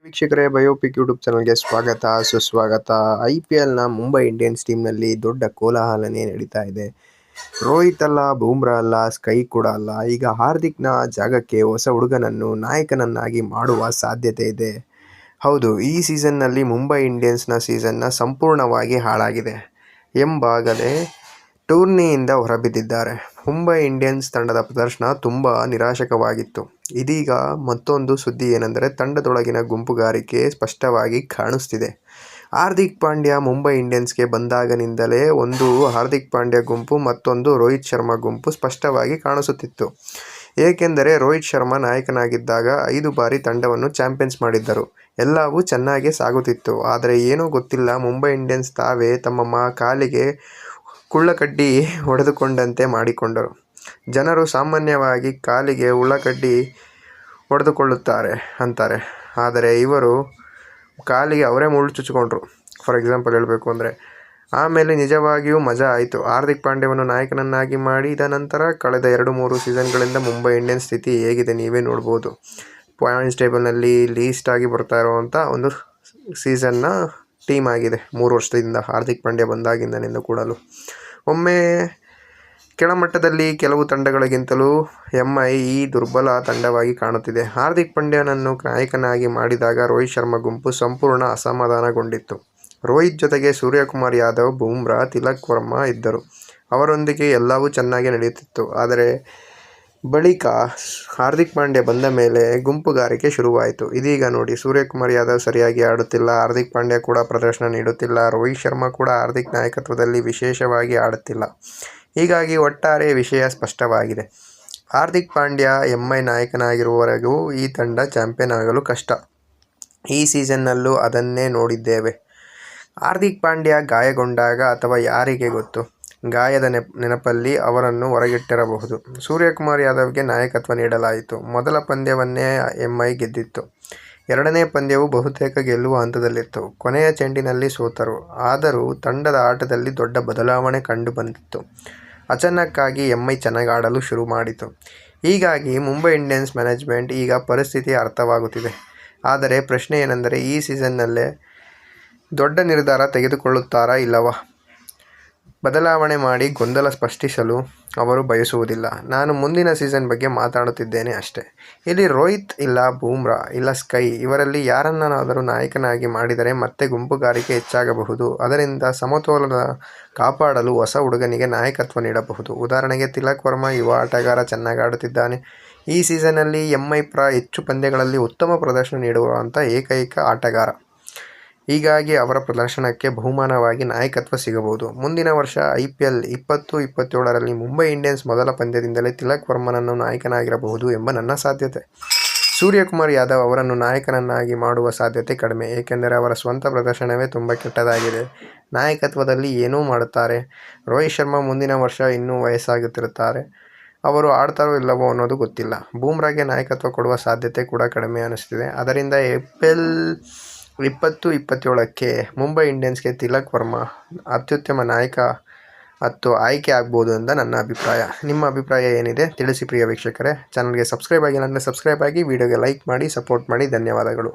ವೀಕ್ಷಕರೇ, biopic YouTube ಚಾನಲ್ಗೆ ಸ್ವಾಗತ ಸುಸ್ವಾಗತ. IPLನ ಮುಂಬೈ ಇಂಡಿಯನ್ಸ್ ಟೀಮ್ನಲ್ಲಿ ದೊಡ್ಡ ಕೋಲಾಹಲನೇ ನಡೀತಾ ಇದೆ. ರೋಹಿತ್ ಅಲ್ಲ, ಬೂಮ್ರಾ ಅಲ್ಲ, ಸ್ಕೈ ಕೂಡ ಅಲ್ಲ. ಈಗ ಹಾರ್ದಿಕ್ನ ಜಾಗಕ್ಕೆ ಹೊಸ ಹುಡುಗನನ್ನು ನಾಯಕನನ್ನಾಗಿ ಮಾಡುವ ಸಾಧ್ಯತೆ ಇದೆ. ಹೌದು, ಈ ಸೀಸನ್ನಲ್ಲಿ ಮುಂಬೈ ಇಂಡಿಯನ್ಸ್ನ ಸೀಸನ್ನ ಸಂಪೂರ್ಣವಾಗಿ ಹಾಳಾಗಿದೆ ಎಂಬಾಗಲೇ ಟೂರ್ನಿಯಿಂದ ಹೊರಬಿದ್ದಿದ್ದಾರೆ. ಮುಂಬೈ ಇಂಡಿಯನ್ಸ್ ತಂಡದ ಪ್ರದರ್ಶನ ತುಂಬ ನಿರಾಶಕವಾಗಿತ್ತು. ಇದೀಗ ಮತ್ತೊಂದು ಸುದ್ದಿ ಏನೆಂದರೆ ತಂಡದೊಳಗಿನ ಗುಂಪುಗಾರಿಕೆ ಸ್ಪಷ್ಟವಾಗಿ ಕಾಣಿಸ್ತಿದೆ. ಹಾರ್ದಿಕ್ ಪಾಂಡ್ಯ ಮುಂಬೈ ಇಂಡಿಯನ್ಸ್ಗೆ ಬಂದಾಗನಿಂದಲೇ ಒಂದು ಹಾರ್ದಿಕ್ ಪಾಂಡ್ಯ ಗುಂಪು, ಮತ್ತೊಂದು ರೋಹಿತ್ ಶರ್ಮಾ ಗುಂಪು ಸ್ಪಷ್ಟವಾಗಿ ಕಾಣಿಸುತ್ತಿತ್ತು. ಏಕೆಂದರೆ ರೋಹಿತ್ ಶರ್ಮಾ ನಾಯಕನಾಗಿದ್ದಾಗ 5 ಬಾರಿ ತಂಡವನ್ನು ಚಾಂಪಿಯನ್ಸ್ ಮಾಡಿದ್ದರು. ಎಲ್ಲವೂ ಚೆನ್ನಾಗೇ ಸಾಗುತ್ತಿತ್ತು. ಆದರೆ ಏನೋ ಗೊತ್ತಿಲ್ಲ, ಮುಂಬೈ ಇಂಡಿಯನ್ಸ್ ತಾವೇ ತಮ್ಮ ಕಾಲಿಗೆ ಕುಳ್ಳಕಡ್ಡಿ ಹೊಡೆದುಕೊಂಡಂತೆ ಮಾಡಿಕೊಂಡರು. ಜನರು ಸಾಮಾನ್ಯವಾಗಿ ಕಾಲಿಗೆ ಉಳ್ಳಕಡ್ಡಿ ಹೊಡೆದುಕೊಳ್ಳುತ್ತಾರೆ ಅಂತಾರೆ, ಆದರೆ ಇವರು ಕಾಲಿಗೆ ಅವರೇ ಮುಳ್ಳು ಚುಚ್ಚಿಕೊಂಡ್ರು. ಫಾರ್ ಎಕ್ಸಾಂಪಲ್ ಹೇಳಬೇಕು ಅಂದರೆ, ಆಮೇಲೆ ನಿಜವಾಗಿಯೂ ಮಜಾ ಆಯಿತು. ಹಾರ್ದಿಕ್ ಪಾಂಡ್ಯವನ್ನು ನಾಯಕನನ್ನಾಗಿ ಮಾಡಿದ ನಂತರ ಕಳೆದ 2-3 ಸೀಸನ್ಗಳಿಂದ ಮುಂಬೈ ಇಂಡಿಯನ್ಸ್ ಸ್ಥಿತಿ ಹೇಗಿದೆ ನೀವೇ ನೋಡ್ಬೋದು. ಪಾಯಿಂಟ್ಸ್ ಟೇಬಲ್ನಲ್ಲಿ ಲೀಸ್ಟ್ ಆಗಿ ಬರ್ತಾ ಇರುವಂಥ ಒಂದು ಸೀಸನ್ನ ಟೀಮ್ ಆಗಿದೆ 3 ವರ್ಷದಿಂದ. ಹಾರ್ದಿಕ್ ಪಾಂಡ್ಯ ಬಂದಾಗಿಂದನಿಂದ ಕೂಡಲು ಒಮ್ಮೆ ಕೆಳಮಟ್ಟದಲ್ಲಿ ಕೆಲವು ತಂಡಗಳಿಗಿಂತಲೂ ಈ ದುರ್ಬಲ ತಂಡವಾಗಿ ಕಾಣುತ್ತಿದೆ. ಹಾರ್ದಿಕ್ ಪಾಂಡ್ಯನನ್ನು ನಾಯಕನಾಗಿ ಮಾಡಿದಾಗ ರೋಹಿತ್ ಶರ್ಮಾ ಗುಂಪು ಸಂಪೂರ್ಣ ಅಸಮಾಧಾನಗೊಂಡಿತ್ತು. ರೋಹಿತ್ ಜೊತೆಗೆ ಸೂರ್ಯಕುಮಾರ್ ಯಾದವ್, ಬೂಮ್ರಾ, ತಿಲಕ್ ವರ್ಮಾ ಇದ್ದರು. ಅವರೊಂದಿಗೆ ಎಲ್ಲವೂ ಚೆನ್ನಾಗಿ ನಡೆಯುತ್ತಿತ್ತು. ಆದರೆ ಬಳಿಕ ಹಾರ್ದಿಕ್ ಪಾಂಡ್ಯ ಬಂದ ಮೇಲೆ ಗುಂಪುಗಾರಿಕೆ ಶುರುವಾಯಿತು. ಇದೀಗ ನೋಡಿ, ಸೂರ್ಯಕುಮಾರ್ ಯಾದವ್ ಸರಿಯಾಗಿ ಆಡುತ್ತಿಲ್ಲ, ಹಾರ್ದಿಕ್ ಪಾಂಡ್ಯ ಕೂಡ ಪ್ರದರ್ಶನ ನೀಡುತ್ತಿಲ್ಲ, ರೋಹಿತ್ ಶರ್ಮಾ ಕೂಡ ಹಾರ್ದಿಕ್ ನಾಯಕತ್ವದಲ್ಲಿ ವಿಶೇಷವಾಗಿ ಆಡುತ್ತಿಲ್ಲ. ಹೀಗಾಗಿ ಒಟ್ಟಾರೆ ವಿಷಯ ಸ್ಪಷ್ಟವಾಗಿದೆ. ಹಾರ್ದಿಕ್ ಪಾಂಡ್ಯ ನಾಯಕನಾಗಿರುವವರೆಗೂ ಈ ತಂಡ ಚಾಂಪಿಯನ್ ಆಗಲು ಕಷ್ಟ. ಈ ಸೀಸನ್ನಲ್ಲೂ ಅದನ್ನೇ ನೋಡಿದ್ದೇವೆ. ಹಾರ್ದಿಕ್ ಪಾಂಡ್ಯ ಗಾಯಗೊಂಡಾಗ ಅಥವಾ ಯಾರಿಗೆ ಗೊತ್ತು, ಗಾಯದ ನೆನಪಲ್ಲಿ ಅವರನ್ನು ಹೊರಗಿಟ್ಟಿರಬಹುದು. ಸೂರ್ಯಕುಮಾರ್ ಯಾದವ್ಗೆ ನಾಯಕತ್ವ ನೀಡಲಾಯಿತು. ಮೊದಲ ಪಂದ್ಯವನ್ನೇ ಗೆದ್ದಿತ್ತು. ಎರಡನೇ ಪಂದ್ಯವು ಬಹುತೇಕ ಗೆಲ್ಲುವ ಹಂತದಲ್ಲಿತ್ತು. ಕೊನೆಯ ಚೆಂಡಿನಲ್ಲಿ ಸೋತರು. ಆದರೂ ತಂಡದ ಆಟದಲ್ಲಿ ದೊಡ್ಡ ಬದಲಾವಣೆ ಕಂಡು ಬಂದಿತ್ತು. ಅಚಾನಕ್ಕಾಗಿ ಚೆನ್ನಾಗಿ ಆಡಲು ಶುರು ಮಾಡಿತು. ಹೀಗಾಗಿ ಮುಂಬೈ ಇಂಡಿಯನ್ಸ್ ಮ್ಯಾನೇಜ್ಮೆಂಟ್ ಈಗ ಪರಿಸ್ಥಿತಿ ಅರ್ಥವಾಗುತ್ತಿದೆ. ಆದರೆ ಪ್ರಶ್ನೆ ಏನೆಂದರೆ, ಈ ಸೀಸನ್ನಲ್ಲೇ ದೊಡ್ಡ ನಿರ್ಧಾರ ತೆಗೆದುಕೊಳ್ಳುತ್ತಾರಾ ಇಲ್ಲವಾ? ಬದಲಾವಣೆ ಮಾಡಿ ಗೊಂದಲ ಸೃಷ್ಟಿಸಲು ಅವರು ಬಯಸುವುದಿಲ್ಲ. ನಾನು ಮುಂದಿನ ಸೀಸನ್ ಬಗ್ಗೆ ಮಾತಾಡುತ್ತಿದ್ದೇನೆ ಅಷ್ಟೇ. ಇಲ್ಲಿ ರೋಹಿತ್ ಇಲ್ಲ, ಬೂಮ್ರಾ ಇಲ್ಲ, ಸ್ಕೈ ಇವರಲ್ಲಿ ಯಾರನ್ನಾದರೂ ನಾಯಕನಾಗಿ ಮಾಡಿದರೆ ಮತ್ತೆ ಗುಂಪುಗಾರಿಕೆ ಹೆಚ್ಚಾಗಬಹುದು. ಅದರಿಂದ ಸಮತೋಲನ ಕಾಪಾಡಲು ಹೊಸ ಹುಡುಗನಿಗೆ ನಾಯಕತ್ವ ನೀಡಬಹುದು. ಉದಾಹರಣೆಗೆ ತಿಲಕ್ ವರ್ಮಾ ಯುವ ಆಟಗಾರ, ಚೆನ್ನಾಗಿ ಆಡುತ್ತಿದ್ದಾನೆ. ಈ ಸೀಸನ್ನಲ್ಲಿ ಪರ ಹೆಚ್ಚು ಪಂದ್ಯಗಳಲ್ಲಿ ಉತ್ತಮ ಪ್ರದರ್ಶನ ನೀಡುವಂಥ ಏಕೈಕ ಆಟಗಾರ. ಹೀಗಾಗಿ ಅವರ ಪ್ರದರ್ಶನಕ್ಕೆ ಬಹುಮಾನವಾಗಿ ನಾಯಕತ್ವ ಸಿಗಬಹುದು. ಮುಂದಿನ ವರ್ಷ IPL 20-27ರಲ್ಲಿ ಮುಂಬೈ ಇಂಡಿಯನ್ಸ್ ಮೊದಲ ಪಂದ್ಯದಿಂದಲೇ ತಿಲಕ್ ವರ್ಮನನ್ನು ನಾಯಕನಾಗಿರಬಹುದು ಎಂಬ ನನ್ನ ಸಾಧ್ಯತೆ. ಸೂರ್ಯಕುಮಾರ್ ಯಾದವ್ ಅವರನ್ನು ನಾಯಕನನ್ನಾಗಿ ಮಾಡುವ ಸಾಧ್ಯತೆ ಕಡಿಮೆ. ಏಕೆಂದರೆ ಅವರ ಸ್ವಂತ ಪ್ರದರ್ಶನವೇ ತುಂಬ ಕೆಟ್ಟದಾಗಿದೆ. ನಾಯಕತ್ವದಲ್ಲಿ ಏನೂ ಮಾಡುತ್ತಾರೆ. ರೋಹಿತ್ ಶರ್ಮಾ ಮುಂದಿನ ವರ್ಷ ಇನ್ನೂ ವಯಸ್ಸಾಗುತ್ತಿರುತ್ತಾರೆ. ಅವರು ಆಡ್ತಾರೋ ಇಲ್ಲವೋ ಅನ್ನೋದು ಗೊತ್ತಿಲ್ಲ. ಬೂಮ್ರಾಗೆ ನಾಯಕತ್ವ ಕೊಡುವ ಸಾಧ್ಯತೆ ಕೂಡ ಕಡಿಮೆ ಅನ್ನಿಸ್ತಿದೆ. ಅದರಿಂದ IPL 20-27ಕ್ಕೆ ಮುಂಬೈ ಇಂಡಿಯನ್ಸ್ಗೆ ತಿಲಕ್ ವರ್ಮಾ ಅತ್ಯುತ್ತಮ ನಾಯಕ ಆಯ್ಕೆ ಆಗ್ಬೋದು ಅಂತ ನನ್ನ ಅಭಿಪ್ರಾಯ. ನಿಮ್ಮ ಅಭಿಪ್ರಾಯ ಏನಿದೆ ತಿಳಿಸಿ ಪ್ರಿಯ ವೀಕ್ಷಕರೇ. ಚಾನಲ್ಗೆ ಸಬ್ಸ್ಕ್ರೈಬ್ ಆಗಿಲ್ಲ ಅಂದರೆ ಸಬ್ಸ್ಕ್ರೈಬ್ ಆಗಿ, ವಿಡಿಯೋಗೆ ಲೈಕ್ ಮಾಡಿ, ಸಪೋರ್ಟ್ ಮಾಡಿ. ಧನ್ಯವಾದಗಳು.